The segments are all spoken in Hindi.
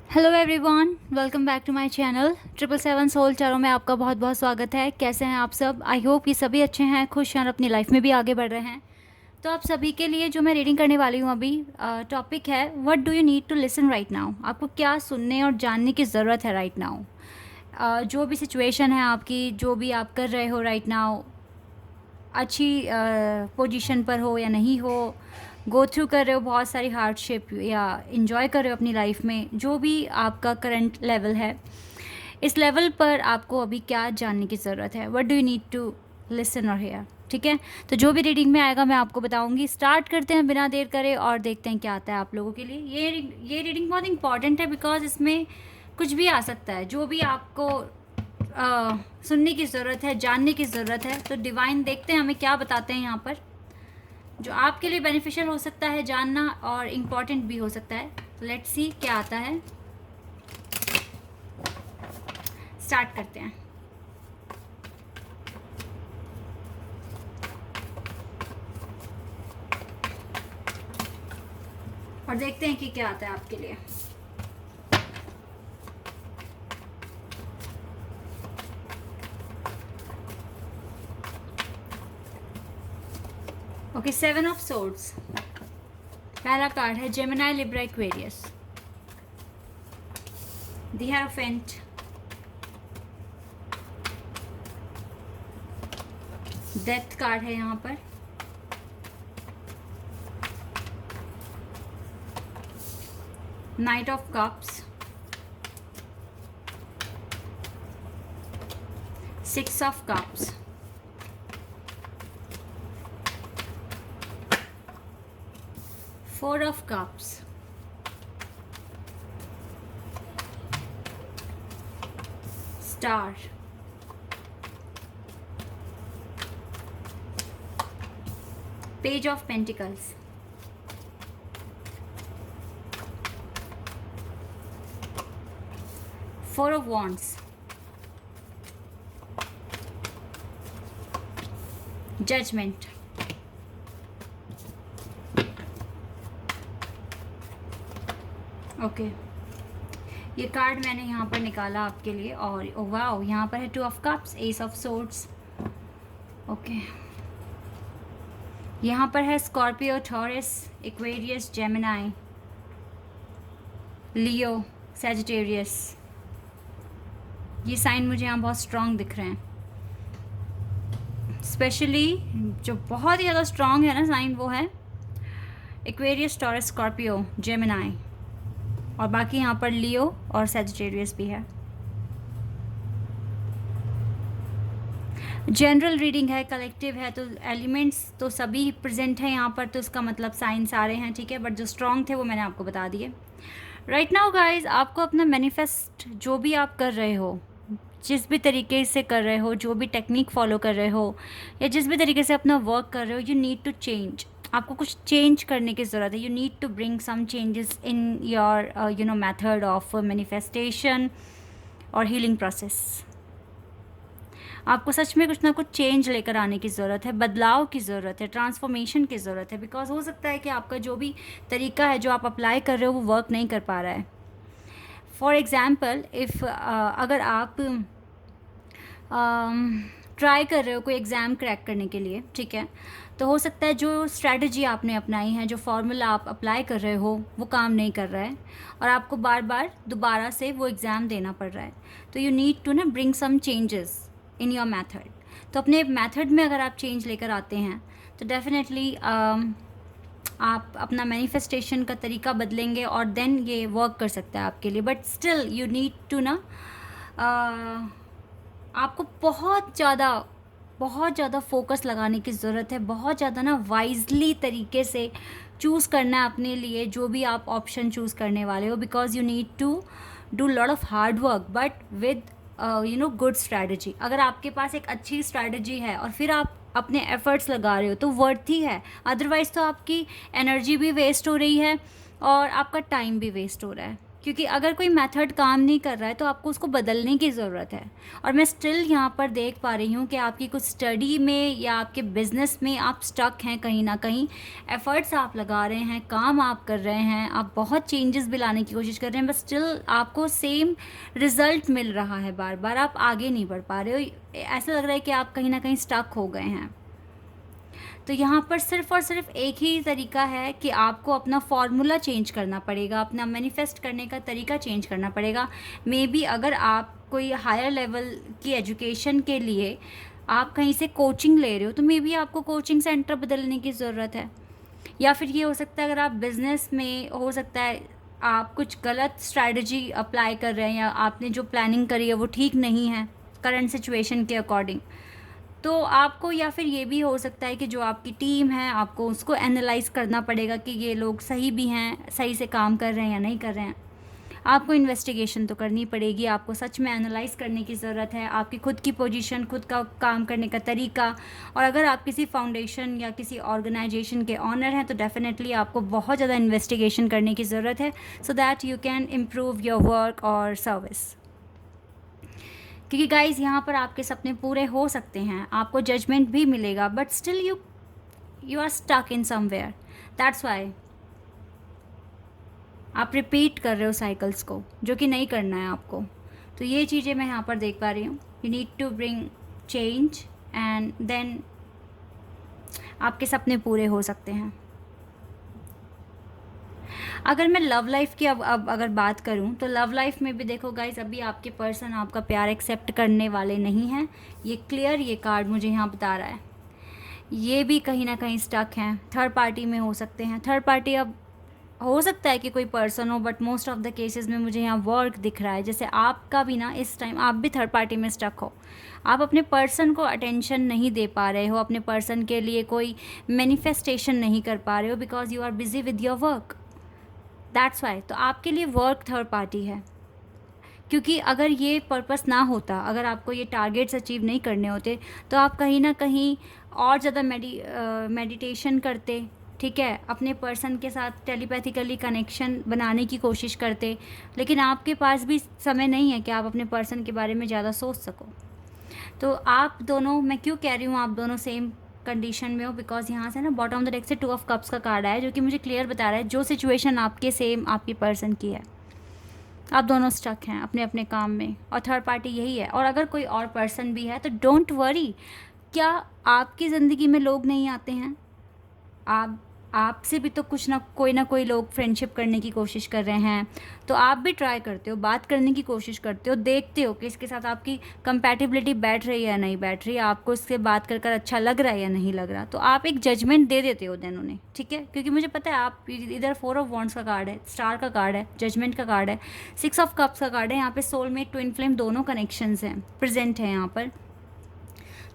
Hello everyone, welcome back to my channel 777 soul चारों में आपका बहुत बहुत स्वागत है। कैसे हैं आप सब? आई होप कि सभी अच्छे हैं, खुश हैं और अपनी लाइफ में भी आगे बढ़ रहे हैं। तो आप सभी के लिए जो मैं रीडिंग करने वाली हूँ अभी, टॉपिक है what do you need to listen right now. आपको क्या सुनने और जानने की ज़रूरत है राइट नाउ। जो भी सिचुएशन है आपकी, जो भी आप कर रहे हो राइट नाउ, अच्छी पोजीशन पर हो या नहीं हो, गो थ्रू कर रहे हो बहुत सारी हार्डशिप या इन्जॉय कर रहे हो अपनी लाइफ में, जो भी आपका करंट लेवल है, इस लेवल पर आपको अभी क्या जानने की ज़रूरत है। What do you need to listen और हेयर। ठीक है, तो जो भी रीडिंग में आएगा मैं आपको बताऊंगी। स्टार्ट करते हैं बिना देर करे और देखते हैं क्या आता है आप लोगों के लिए। ये रीडिंग बहुत इंपॉर्टेंट है बिकॉज इसमें कुछ भी आ सकता है, जो भी आपको सुनने की ज़रूरत है, जानने की ज़रूरत है। तो डिवाइन देखते हैं हमें क्या बताते हैं यहाँ पर, जो आपके लिए बेनिफिशियल हो सकता है जानना और इम्पॉर्टेंट भी हो सकता है। तो लेट्स सी क्या आता है। स्टार्ट करते हैं। और देखते हैं कि क्या आता है आपके लिए। Okay, 7 of swords. पहला कार्ड है Gemini, Libra, Aquarius. The hierophant, death card है यहाँ पर। Knight of cups, 6 of cups, Four of Cups, Star, Page of Pentacles, Four of Wands, Judgment, okay ये कार्ड मैंने यहाँ पर निकाला आपके लिए। और वाओ, यहाँ पर है 2 of cups, S of swords. Okay, यहाँ पर है स्कॉर्पियो, टॉरस, एक्वेरियस, जेमिनी, लियो, सैजिटेरियस। ये साइन मुझे यहाँ बहुत स्ट्रॉन्ग दिख रहे हैं। स्पेशली जो बहुत ही ज़्यादा स्ट्रॉन्ग है ना साइन, वो है एक्वेरियस, टॉरस, स्कॉर्पियो, जेमिनी, और बाकी यहाँ पर लियो और सैजिटेरियस भी है। जनरल रीडिंग है, कलेक्टिव है, तो एलिमेंट्स तो सभी प्रेजेंट हैं यहाँ पर, तो इसका मतलब साइन सारे हैं। ठीक है, बट जो स्ट्रॉन्ग थे वो मैंने आपको बता दिए। राइट नाउ गाइज, आपको अपना मैनिफेस्ट जो भी आप कर रहे हो, जिस भी तरीके से कर रहे हो, जो भी टेक्निक फॉलो कर रहे हो, या जिस भी तरीके से अपना वर्क कर रहे हो, यू नीड टू चेंज। आपको कुछ चेंज करने की ज़रूरत है। You need to bring some changes in your method of manifestation और हीलिंग प्रोसेस। आपको सच में कुछ ना कुछ चेंज लेकर आने की ज़रूरत है, बदलाव की ज़रूरत है, ट्रांसफॉर्मेशन की ज़रूरत है। बिकॉज हो सकता है कि आपका जो भी तरीका है, जो आप अप्लाई कर रहे हो, वो वर्क नहीं कर पा रहा है। फॉर एग्ज़ाम्पल, इफ़ अगर आप ट्राई कर रहे हो कोई एग्ज़ाम क्रैक करने के लिए, ठीक है, तो हो सकता है जो स्ट्रैटेजी आपने अपनाई है, जो फार्मूला आप अप्लाई कर रहे हो, वो काम नहीं कर रहा है और आपको बार बार दोबारा से वो एग्ज़ाम देना पड़ रहा है। तो यू नीड टू ना bring some changes in your method. तो अपने मैथड में अगर आप चेंज लेकर आते हैं तो डेफिनेटली आप अपना मैनिफेस्टेशन का तरीका बदलेंगे और देन ये वर्क कर सकता है आपके लिए। But still you need to ना, आपको बहुत ज़्यादा फोकस लगाने की ज़रूरत है। बहुत ज़्यादा ना वाइजली तरीके से चूज़ करना है अपने लिए जो भी आप ऑप्शन चूज़ करने वाले हो। Because you need to do lot of hard work but with good strategy. अगर आपके पास एक अच्छी स्ट्रैटेजी है और फिर आप अपने एफर्ट्स लगा रहे हो तो वर्थी है। अदरवाइज़ तो आपकी एनर्जी भी वेस्ट हो रही है और आपका टाइम भी वेस्ट हो रहा है। क्योंकि अगर कोई मेथड काम नहीं कर रहा है तो आपको उसको बदलने की ज़रूरत है। और मैं स्टिल यहाँ पर देख पा रही हूँ कि आपकी कुछ स्टडी में या आपके बिज़नेस में आप स्टक हैं कहीं ना कहीं। एफ़र्ट्स आप लगा रहे हैं, काम आप कर रहे हैं, आप बहुत चेंजेस भी लाने की कोशिश कर रहे हैं, बट स्टिल आपको सेम रिज़ल्ट मिल रहा है, बार बार आप आगे नहीं बढ़ पा रहे हो। ऐसा लग रहा है कि आप कहीं ना कहीं स्टक हो गए हैं। तो यहाँ पर सिर्फ़ और सिर्फ एक ही तरीका है कि आपको अपना फॉर्मूला चेंज करना पड़ेगा, अपना मैनिफेस्ट करने का तरीका चेंज करना पड़ेगा। मे बी अगर आप कोई हायर लेवल की एजुकेशन के लिए आप कहीं से कोचिंग ले रहे हो तो मे बी आपको कोचिंग सेंटर बदलने की ज़रूरत है। या फिर ये हो सकता है अगर आप बिज़नेस में, हो सकता है आप कुछ गलत स्ट्रैटेजी अप्लाई कर रहे हैं या आपने जो प्लानिंग करी है वो ठीक नहीं है करंट सिचुएशन के अकॉर्डिंग। तो आपको, या फिर ये भी हो सकता है कि जो आपकी टीम है आपको उसको एनालाइज़ करना पड़ेगा कि ये लोग सही भी हैं, सही से काम कर रहे हैं या नहीं कर रहे हैं। आपको इन्वेस्टिगेशन तो करनी पड़ेगी, आपको सच में एनालाइज़ करने की ज़रूरत है, आपकी खुद की पोजीशन, खुद का काम करने का तरीका। और अगर आप किसी फाउंडेशन या किसी ऑर्गेनाइजेशन के ऑनर हैं तो डेफिनेटली आपको बहुत ज़्यादा इन्वेस्टिगेशन करने की ज़रूरत है, so that you can improve your work और सर्विस। क्योंकि गाइज़ यहाँ पर आपके सपने पूरे हो सकते हैं, आपको जजमेंट भी मिलेगा, but still you are stuck in somewhere. That's why आप रिपीट कर रहे हो साइकिल्स को, जो कि नहीं करना है आपको। तो ये चीज़ें मैं यहाँ पर देख पा रही हूँ। You need to bring change and then आपके सपने पूरे हो सकते हैं। अगर मैं लव लाइफ की अब अगर बात करूं तो लव लाइफ में भी देखो गाइज, अभी आपके पर्सन आपका प्यार एक्सेप्ट करने वाले नहीं हैं। ये क्लियर, ये कार्ड मुझे यहाँ बता रहा है। ये भी कहीं ना कहीं स्टक हैं, थर्ड पार्टी में हो सकते हैं। थर्ड पार्टी अब हो सकता है कि कोई पर्सन हो, but most of the cases में मुझे यहाँ वर्क दिख रहा है। जैसे आपका भी ना इस टाइम आप भी थर्ड पार्टी में स्टक हो, आप अपने पर्सन को अटेंशन नहीं दे पा रहे हो, अपने पर्सन के लिए कोई मैनिफेस्टेशन नहीं कर पा रहे हो because you are busy with your work. That's why. तो आपके लिए वर्क थर्ड पार्टी है, क्योंकि अगर ये पर्पस ना होता, अगर आपको ये टारगेट्स अचीव नहीं करने होते तो आप कहीं ना कहीं और ज़्यादा मेडिटेशन करते, ठीक है, अपने पर्सन के साथ टेलीपैथिकली कनेक्शन बनाने की कोशिश करते। लेकिन आपके पास भी समय नहीं है कि आप अपने पर्सन के बारे में ज़्यादा सोच सको। तो आप दोनों, मैं क्यों कह रही हूँ आप दोनों सेम कंडीशन में हो, बिकॉज यहाँ से ना बॉटम ऑफ द डेक से 2 ऑफ कप्स का कार्ड आया, जो कि मुझे क्लियर बता रहा है जो सिचुएशन आपके सेम आपकी पर्सन की है, आप दोनों स्टक हैं अपने अपने काम में और थर्ड पार्टी यही है। और अगर कोई और पर्सन भी है तो डोंट वरी। क्या आपकी ज़िंदगी में लोग नहीं आते हैं? आपसे भी तो कुछ ना कोई लोग फ्रेंडशिप करने की कोशिश कर रहे हैं, तो आप भी ट्राई करते हो, बात करने की कोशिश करते हो, देखते हो कि इसके साथ आपकी कंपैटिबिलिटी बैठ रही है या नहीं बैठ रही है, आपको इससे बात कर कर अच्छा लग रहा है या नहीं लग रहा। तो आप एक जजमेंट दे देते हो देन उन्हें, ठीक है, क्योंकि मुझे पता है आप इधर 4 ऑफ वॉन्ड्स का कार्ड है, स्टार का कार्ड है, जजमेंट का कार्ड है, 6 ऑफ कप्स का कार्ड है। यहाँ पे सोलमेट, ट्विन फ्लेम दोनों कनेक्शंस हैं, प्रेजेंट हैं यहाँ पर।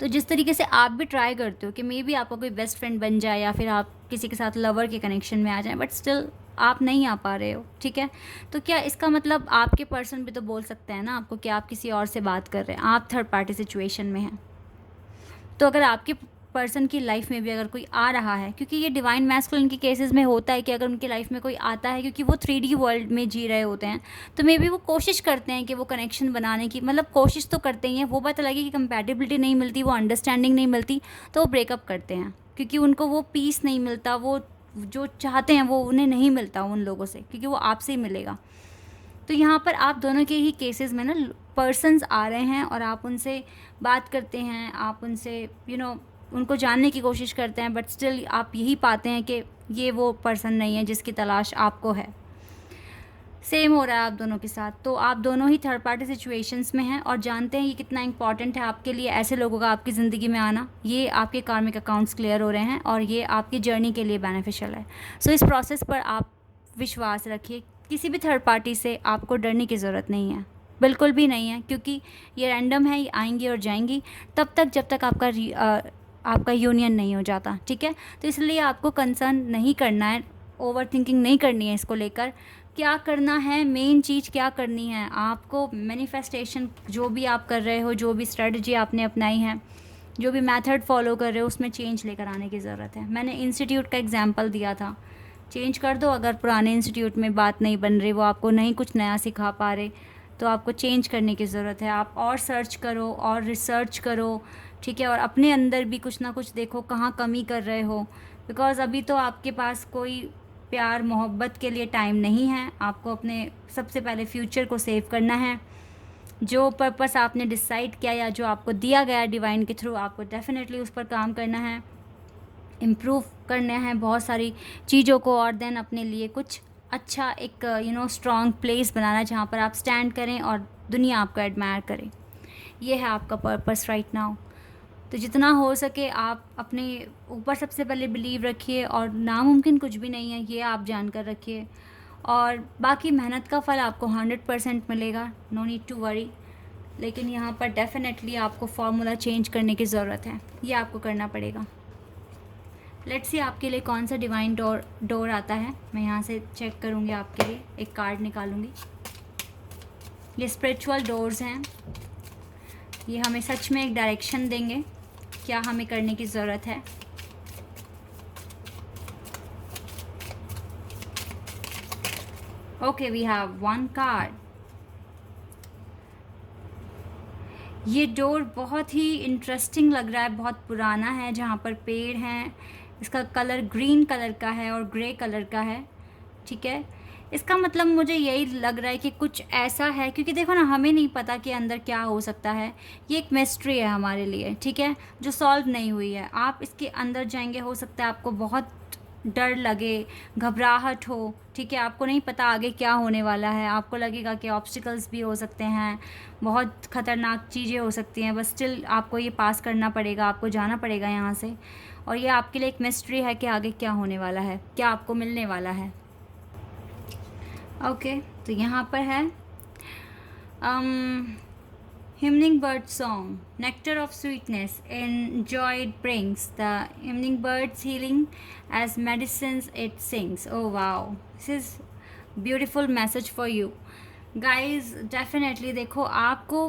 तो जिस तरीके से आप भी ट्राई करते हो कि मे बी आपका कोई बेस्ट फ्रेंड बन जाए या फिर आप किसी के साथ लवर के कनेक्शन में आ जाएं, बट स्टिल आप नहीं आ पा रहे हो, ठीक है। तो क्या इसका मतलब आपके पर्सन भी तो बोल सकते हैं ना आपको कि आप किसी और से बात कर रहे हैं, आप थर्ड पार्टी सिचुएशन में हैं। तो अगर आपके पर्सन की लाइफ में भी अगर कोई आ रहा है, क्योंकि ये डिवाइन मैस्कुलिन के केसेस में होता है कि अगर उनकी लाइफ में कोई आता है, क्योंकि वो 3D वर्ल्ड में जी रहे होते हैं, तो मे बी वो कोशिश करते हैं कि वो कनेक्शन बनाने की, मतलब कोशिश तो करते ही हैं, वो बात अलग है कि कंपैटिबिलिटी नहीं मिलती, वो अंडरस्टैंडिंग नहीं मिलती, तो वो ब्रेकअप करते हैं, क्योंकि उनको वो पीस नहीं मिलता, वो जो चाहते हैं वो उन्हें नहीं मिलता उन लोगों से, क्योंकि वो आपसे ही मिलेगा। तो यहाँ पर आप दोनों के ही केसेस में ना पर्सन्स आ रहे हैं और आप उनसे बात करते हैं, आप उनसे उनको जानने की कोशिश करते हैं, बट स्टिल आप यही पाते हैं कि ये वो पर्सन नहीं है जिसकी तलाश आपको है। सेम हो रहा है आप दोनों के साथ। तो आप दोनों ही थर्ड पार्टी सिचुएशंस में हैं और जानते हैं ये कितना इंपॉर्टेंट है आपके लिए ऐसे लोगों का आपकी ज़िंदगी में आना। ये आपके कार्मिक अकाउंट्स क्लियर हो रहे हैं और ये आपकी जर्नी के लिए बेनिफिशियल है। सो इस प्रोसेस पर आप विश्वास रखिए, किसी भी थर्ड पार्टी से आपको डरने की ज़रूरत नहीं है, बिल्कुल भी नहीं है, क्योंकि ये रैंडम है, ये आएंगी और जाएंगी तब तक जब तक आपका यूनियन नहीं हो जाता, ठीक है। तो इसलिए आपको कंसर्न नहीं करना है, ओवर थिंकिंग नहीं करनी है इसको लेकर। क्या करना है, मेन चीज़ क्या करनी है आपको, मैनिफेस्टेशन जो भी आप कर रहे हो, जो भी स्ट्रेटजी आपने अपनाई है, जो भी मेथड फॉलो कर रहे हो, उसमें चेंज लेकर आने की ज़रूरत है। मैंने इंस्टीट्यूट का एग्जांपल दिया था, चेंज कर दो। अगर पुराने इंस्टीट्यूट में बात नहीं बन रही, वो आपको नहीं कुछ नया सिखा पा रहे, तो आपको चेंज करने की ज़रूरत है। आप और सर्च करो और रिसर्च करो, ठीक है, और अपने अंदर भी कुछ ना कुछ देखो कहाँ कमी कर रहे हो। बिकॉज़ अभी तो आपके पास कोई प्यार मोहब्बत के लिए टाइम नहीं है। आपको अपने सबसे पहले फ्यूचर को सेव करना है। जो पर्पस आपने डिसाइड किया या जो आपको दिया गया डिवाइन के थ्रू, आपको डेफिनेटली उस पर काम करना है, इम्प्रूव करना है बहुत सारी चीज़ों को, और देन अपने लिए कुछ अच्छा एक स्ट्रॉन्ग प्लेस बनाना है जहाँ पर आप स्टैंड करें और दुनिया आपको एडमायर करे। ये है आपका पर्पस राइट नाउ। तो जितना हो सके आप अपने ऊपर सबसे पहले बिलीव रखिए, और नामुमकिन कुछ भी नहीं है, ये आप जानकर रखिए। और बाकी मेहनत का फल आपको 100% मिलेगा, नो नीड टू वरी। लेकिन यहाँ पर डेफिनेटली आपको फार्मूला चेंज करने की ज़रूरत है, ये आपको करना पड़ेगा। लेट्स सी आपके लिए कौन सा डिवाइन डोर आता है। मैं यहाँ से चेक करूँगी आपके लिए, एक कार्ड निकालूँगी। ये स्पिरिचुअल डोर्स हैं, ये हमें सच में एक डायरेक्शन देंगे, क्या हमें करने की ज़रूरत है। Okay, we have one card. ये डोर बहुत ही इंटरेस्टिंग लग रहा है, बहुत पुराना है, जहाँ पर पेड़ हैं। इसका कलर ग्रीन कलर का है और ग्रे कलर का है, ठीक है। इसका मतलब मुझे यही लग रहा है कि कुछ ऐसा है, क्योंकि देखो ना, हमें नहीं पता कि अंदर क्या हो सकता है। ये एक मिस्ट्री है हमारे लिए, ठीक है, जो सॉल्व नहीं हुई है। आप इसके अंदर जाएंगे, हो सकता है आपको बहुत डर लगे, घबराहट हो, ठीक है, आपको नहीं पता आगे क्या होने वाला है। आपको लगेगा कि ऑब्स्टिकल्स भी हो सकते हैं, बहुत ख़तरनाक चीज़ें हो सकती हैं, बस स्टिल आपको ये पास करना पड़ेगा, आपको जाना पड़ेगा यहाँ से। और ये आपके लिए एक मिस्ट्री है कि आगे क्या होने वाला है, क्या आपको मिलने वाला है। ओके, तो यहाँ पर है Hymning bird song, nectar of sweetness and joy it brings. The hymning bird's healing as medicines it sings. Oh wow, this is beautiful message for you guys. Definitely देखो, आपको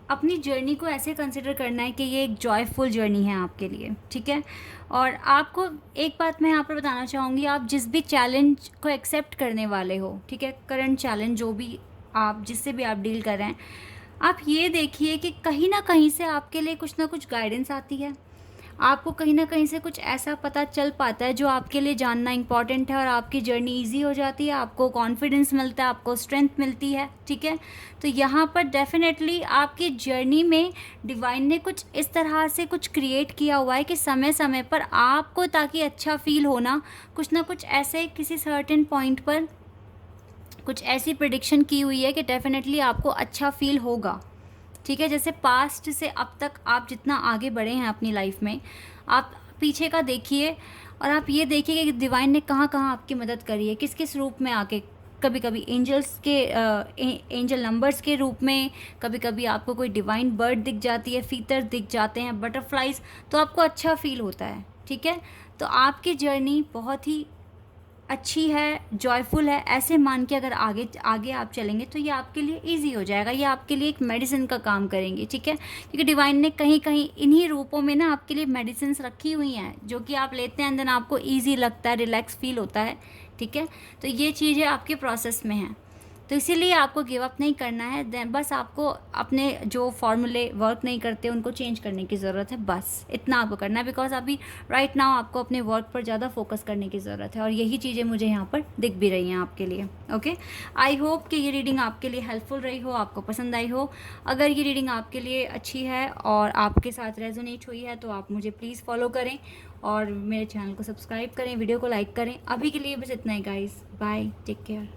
अपनी जर्नी को ऐसे कंसिडर करना है कि ये एक जॉयफुल जर्नी है आपके लिए, ठीक है। और आपको एक बात मैं यहाँ पर बताना चाहूँगी, आप जिस भी चैलेंज को एक्सेप्ट करने वाले हो, ठीक है, करंट चैलेंज जो भी आप जिससे भी आप डील कर रहे हैं, आप ये देखिए कि कहीं ना कहीं से आपके लिए कुछ ना कुछ गाइडेंस आती है। आपको कहीं ना कहीं से कुछ ऐसा पता चल पाता है जो आपके लिए जानना इम्पॉर्टेंट है, और आपकी जर्नी इजी हो जाती है, आपको कॉन्फिडेंस मिलता है, आपको स्ट्रेंथ मिलती है, ठीक है। तो यहाँ पर डेफिनेटली आपकी जर्नी में डिवाइन ने कुछ इस तरह से कुछ क्रिएट किया हुआ है कि समय समय पर आपको, ताकि अच्छा फील होना, कुछ ना कुछ ऐसे किसी सर्टेन पॉइंट पर कुछ ऐसी प्रेडिक्शन की हुई है कि डेफिनेटली आपको अच्छा फील होगा, ठीक है। जैसे पास्ट से अब तक आप जितना आगे बढ़े हैं अपनी लाइफ में, आप पीछे का देखिए और आप ये देखिए कि डिवाइन ने कहाँ कहाँ आपकी मदद करी है, किस किस रूप में आके। कभी कभी एंजल्स के एंजल नंबर्स के रूप में, कभी कभी आपको कोई डिवाइन बर्ड दिख जाती है, फीतर दिख जाते हैं, बटरफ्लाइज, तो आपको अच्छा फील होता है, ठीक है। तो आपकी जर्नी बहुत ही अच्छी है, जॉयफुल है, ऐसे मान के अगर आगे आगे आप चलेंगे तो ये आपके लिए इजी हो जाएगा, ये आपके लिए एक मेडिसिन का काम करेंगे, ठीक है। क्योंकि डिवाइन ने कहीं कहीं इन्हीं रूपों में ना आपके लिए मेडिसिन रखी हुई हैं, जो कि आप लेते हैं, देन आपको ईजी लगता है, रिलैक्स फील होता है, ठीक है। तो ये चीज़ें आपके प्रोसेस में हैं, तो इसीलिए आपको गिव अप नहीं करना है। देन बस आपको अपने जो फॉर्मूले वर्क नहीं करते उनको चेंज करने की ज़रूरत है, बस इतना आपको करना है। बिकॉज अभी राइट नाउ आपको अपने वर्क पर ज़्यादा फोकस करने की ज़रूरत है, और यही चीज़ें मुझे यहाँ पर दिख भी रही हैं आपके लिए। ओके, आई होप कि ये रीडिंग आपके लिए हेल्पफुल रही हो, आपको पसंद आई हो। अगर ये रीडिंग आपके लिए अच्छी है और आपके साथ रेजोनेट हुई है तो आप मुझे प्लीज़ फॉलो करें और मेरे चैनल को सब्सक्राइब करें, वीडियो को लाइक करें। अभी के लिए बस इतना ही गाइस, बाय, टेक केयर।